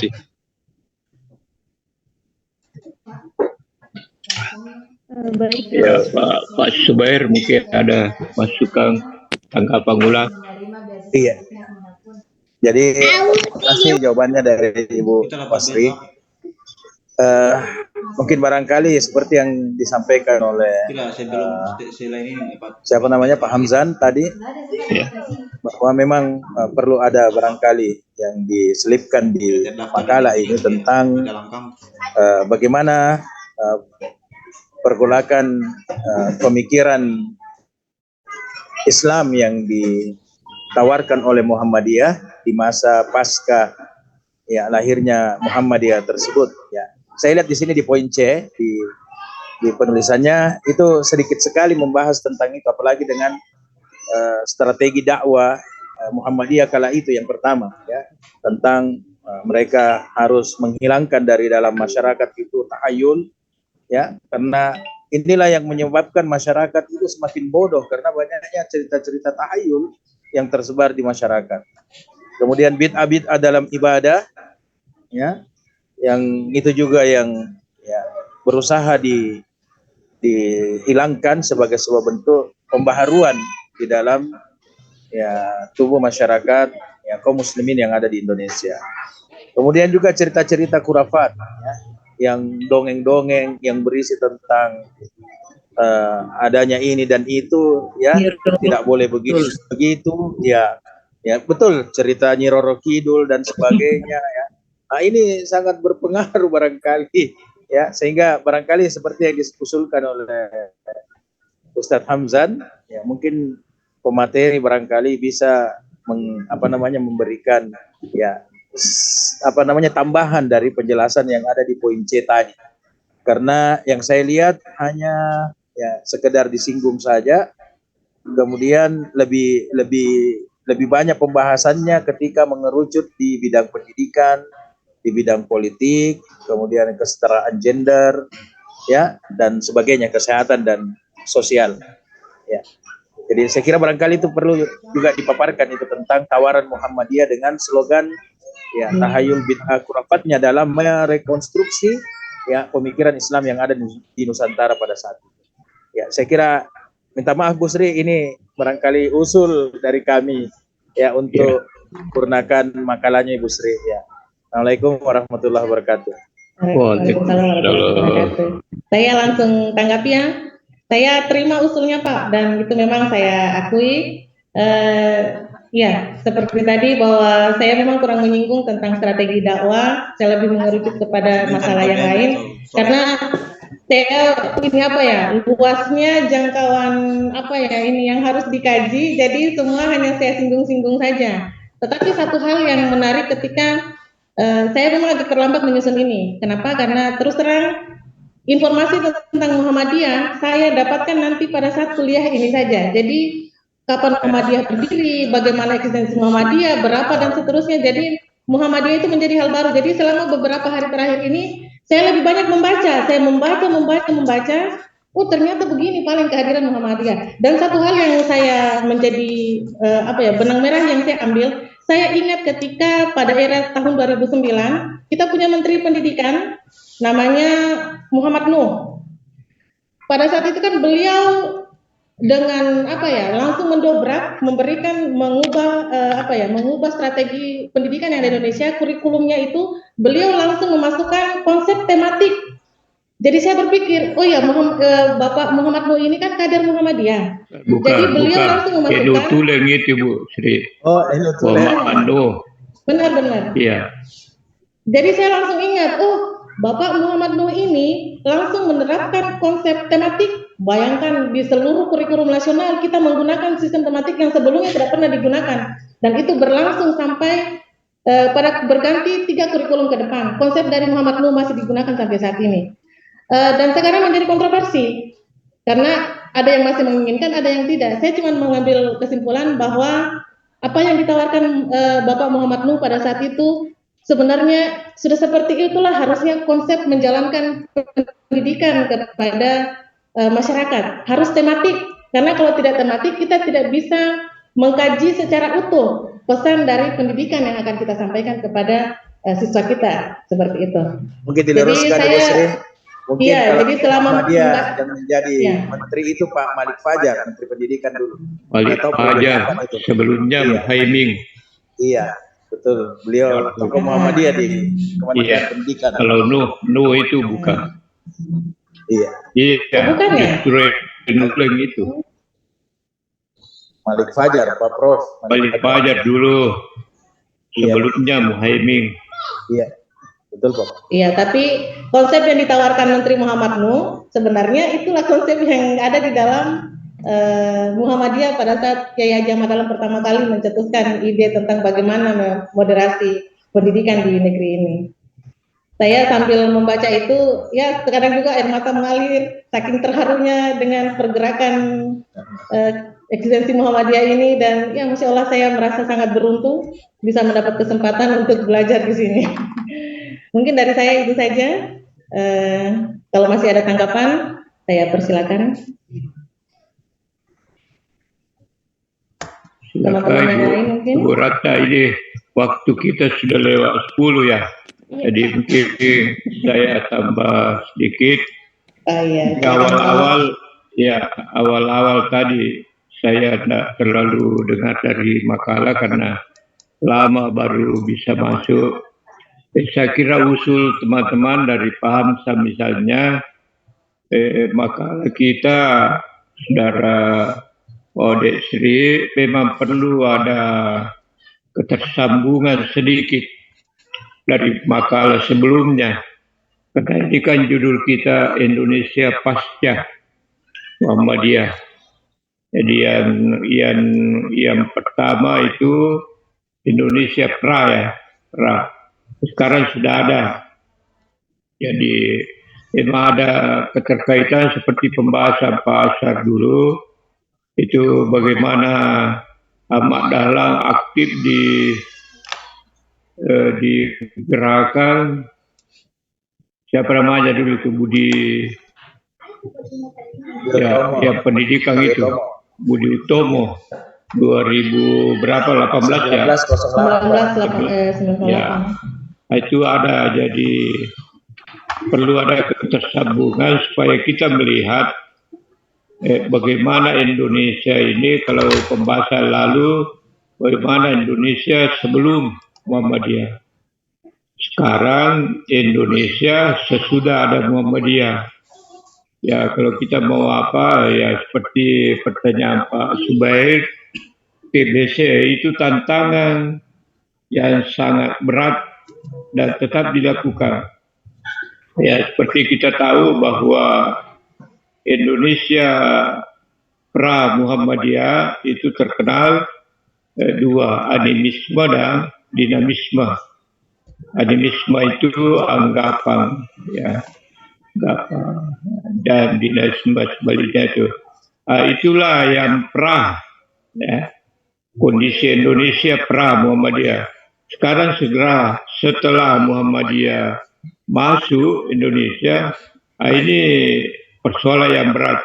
kasih. Baik. Ya, Pak Subair mungkin ada masukan tanggapan ulang. Iya. Jadi terima kasih jawabannya dari Ibu Wasri. Mungkin barangkali seperti yang disampaikan oleh siapa namanya Pak Hamzan tadi, bahwa memang perlu ada barangkali yang diselipkan di makalah ini tentang bagaimana pergolakan pemikiran Islam yang ditawarkan oleh Muhammadiyah di masa pasca lahirnya Muhammadiyah tersebut. Ya, saya lihat di sini di poin C di penulisannya itu sedikit sekali membahas tentang itu, apalagi dengan strategi dakwah Muhammadiyah kala itu yang pertama, ya, tentang mereka harus menghilangkan dari dalam masyarakat itu tahayul, ya, karena inilah yang menyebabkan masyarakat itu semakin bodoh karena banyaknya cerita-cerita tahayul yang tersebar di masyarakat. Kemudian bid'ah dalam ibadah, ya, yang itu juga yang berusaha dihilangkan sebagai sebuah bentuk pembaharuan di dalam tubuh masyarakat kaum muslimin yang ada di Indonesia. Kemudian juga cerita-cerita khurafat, ya, yang dongeng-dongeng yang berisi tentang adanya ini dan itu, ya, tidak boleh begini begitu, ya betul, cerita Nyi Roro Kidul dan sebagainya, ya. Nah, ini sangat berpengaruh barangkali, ya, sehingga barangkali seperti yang diusulkan oleh Ustadz Hamzan, ya, mungkin pemateri barangkali bisa memberikan tambahan dari penjelasan yang ada di poin C tadi. Karena yang saya lihat hanya sekedar disinggung saja, kemudian lebih banyak pembahasannya ketika mengerucut di bidang pendidikan, di bidang politik, kemudian kesetaraan gender, ya, dan sebagainya, kesehatan dan sosial, ya. Jadi saya kira barangkali itu perlu juga dipaparkan itu tentang tawaran Muhammadiyah dengan slogan tahayul bid'ah khurafatnya dalam merekonstruksi pemikiran Islam yang ada di Nusantara pada saat itu. Ya, saya kira minta maaf Bu Sri, ini barangkali usul dari kami untuk kurnakan makalahnya Ibu Sri, ya. Assalamualaikum warahmatullahi wabarakatuh. Waalaikumsalam warahmatullahi wabarakatuh. Saya langsung tanggapi, ya. Saya terima usulnya Pak, dan itu memang saya akui. Ya, seperti tadi bahwa saya memang kurang menyinggung tentang strategi dakwah, saya lebih mengerucut kepada masalah yang lain, karena saya luasnya jangkauan ini yang harus dikaji, jadi semua hanya saya singgung-singgung saja. Tetapi satu hal yang menarik ketika saya memang agak terlambat menyusun ini. Kenapa? Karena terus terang informasi tentang Muhammadiyah saya dapatkan nanti pada saat kuliah ini saja. Jadi kapan Muhammadiyah berdiri, bagaimana eksistensi Muhammadiyah, berapa dan seterusnya. Jadi Muhammadiyah itu menjadi hal baru. Jadi selama beberapa hari terakhir ini saya lebih banyak membaca. Saya membaca. Oh, ternyata begini paling kehadiran Muhammadiyah. Dan satu hal yang saya menjadi benang merah yang saya ambil, saya ingat ketika pada era tahun 2009 kita punya Menteri Pendidikan namanya Muhammad Nuh. Pada saat itu kan beliau dengan langsung mendobrak, mengubah strategi pendidikan yang ada di Indonesia, kurikulumnya itu beliau langsung memasukkan konsep tematik. Jadi saya berpikir, oh ya, Bapak Muhammad Nuh ini kan kader Muhammadiyah. Jadi beliau langsung memasukkan. Tuleng itu Bu Sri. Oh, ini tuleng. Benar-benar. Iya. Jadi saya langsung ingat, oh, Bapak Muhammad Nuh ini langsung menerapkan konsep tematik. Bayangkan di seluruh kurikulum nasional kita menggunakan sistem tematik yang sebelumnya tidak pernah digunakan, dan itu berlangsung sampai pada berganti 3 kurikulum ke depan. Konsep dari Muhammad Nuh masih digunakan sampai saat ini, dan sekarang menjadi kontroversi karena ada yang masih menginginkan, ada yang tidak. Saya cuma mengambil kesimpulan bahwa apa yang ditawarkan Bapak Muhammad Nuh pada saat itu sebenarnya sudah seperti itulah harusnya konsep menjalankan pendidikan kepada masyarakat. Harus tematik, karena kalau tidak tematik kita tidak bisa mengkaji secara utuh pesan dari pendidikan yang akan kita sampaikan kepada siswa kita seperti itu. Mungkin diluruskan Jadi dulu saya- Sri. Mungkin Iya, kalau jadi selama dia enggak- yang menjadi Iya. menteri itu Pak Malik Fajar, Menteri Pendidikan dulu. Malik Atau Fajar, pendidikan itu. sebelumnya Iya. Muhaimin. Iya, betul. Beliau tokoh Muhammadiyah di Kementerian Iya. Pendidikan. Kalau Nuh itu bukan. Iya, Iya, Oh, bukan ya? justru Nuh itu. Malik Fajar, Pak Prof. Malik Fajar dulu, Iya. sebelumnya Muhaimin. Iya, betul Pak. Iya, tapi konsep yang ditawarkan Menteri Muhammad Nuh sebenarnya itulah konsep yang ada di dalam Muhammadiyah pada saat Kiai Haji Ahmad Dahlan pertama kali mencetuskan ide tentang bagaimana moderasi pendidikan di negeri ini. Saya sambil membaca itu, ya kadang juga air mata mengalir, saking terharunya dengan pergerakan eksistensi Muhammadiyah ini, dan ya Masya Allah saya merasa sangat beruntung bisa mendapat kesempatan untuk belajar di sini. Mungkin dari saya itu saja. Kalau masih ada tanggapan, saya persilakan. Teman-teman yang lain mungkin. Bu Ratna, ini waktu kita sudah lewat 10 ya. Jadi mungkin saya tambah sedikit. Iya. Awal-awal tadi saya tidak terlalu dengar dari makalah karena lama baru bisa masuk. Saya kira usul teman-teman dari Pak Hamzah misalnya, makalah kita, saudara Odek Sri, memang perlu ada ketersambungan sedikit dari makalah sebelumnya. Karena ini kan judul kita Indonesia Pasca Muhammadiyah. Jadi yang pertama itu Indonesia pra ya, pra. Sekarang sudah ada. Jadi memang ada keterkaitan seperti pembahasan Pak Asar dulu. Itu bagaimana Ahmad Dahlan aktif di gerakan, siapa namanya dulu itu, Budi ya pendidikan itu, Budi Utomo 2000 berapa 18 ya 1998. ya, itu ada. Jadi perlu ada ketersambungan supaya kita melihat bagaimana Indonesia ini, kalau pembahasan lalu bagaimana Indonesia sebelum Muhammadiyah, sekarang Indonesia sesudah ada Muhammadiyah. Ya kalau kita mau apa ya, seperti pertanyaan Pak Subair, TBC itu tantangan yang sangat berat dan tetap dilakukan. Ya seperti kita tahu bahwa Indonesia pra Muhammadiyah itu terkenal dua, animisme dan dinamisme. Animisme itu anggapan, ya, anggapan, dan dinamisme sebaliknya itu. Itulah yang pra, ya, kondisi Indonesia pra Muhammadiyah. Sekarang segera setelah Muhammadiyah masuk Indonesia, ini persoalan yang berat.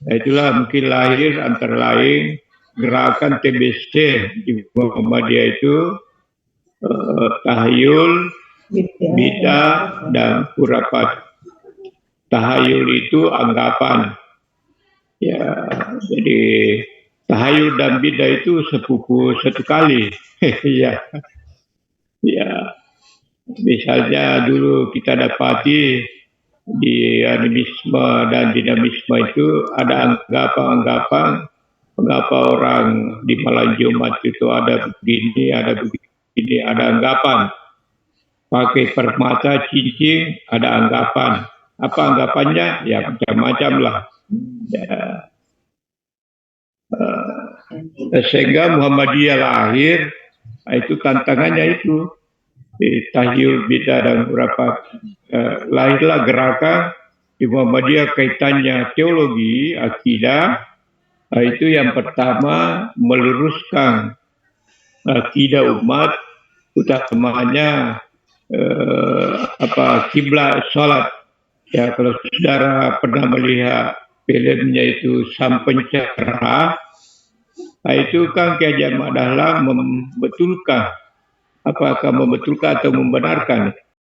Itulah mungkin lahir antara lain gerakan TBC di Muhammadiyah itu, tahayul, bidah, dan khurafat. Tahayul itu anggapan. Ya, jadi tahayul dan bidah itu sepupu satu kali. Ya, ya. Misalnya dulu kita dapati di animisme dan dinamisme itu ada anggapan-anggapan, mengapa orang di malam Jumat itu ada begini, ada anggapan. Pakai permata cincin, ada anggapan. Apa anggapannya? Ya macam-macam lah. Ya. Sehingga Muhammadiyah lahir, itu tantangannya itu. Tahyul, bidah, dan khurafat. Lahirlah gerakan di Muhammadiyah kaitannya teologi, akidah. Itu yang pertama, meluruskan akidah umat, utamanya kiblat salat. Ya, kalau saudara pernah melihat filmnya itu Sang Pencerah, itu kan Kiai Haji Ahmad Dahlan membetulkan apakah membetulkan atau membenarkan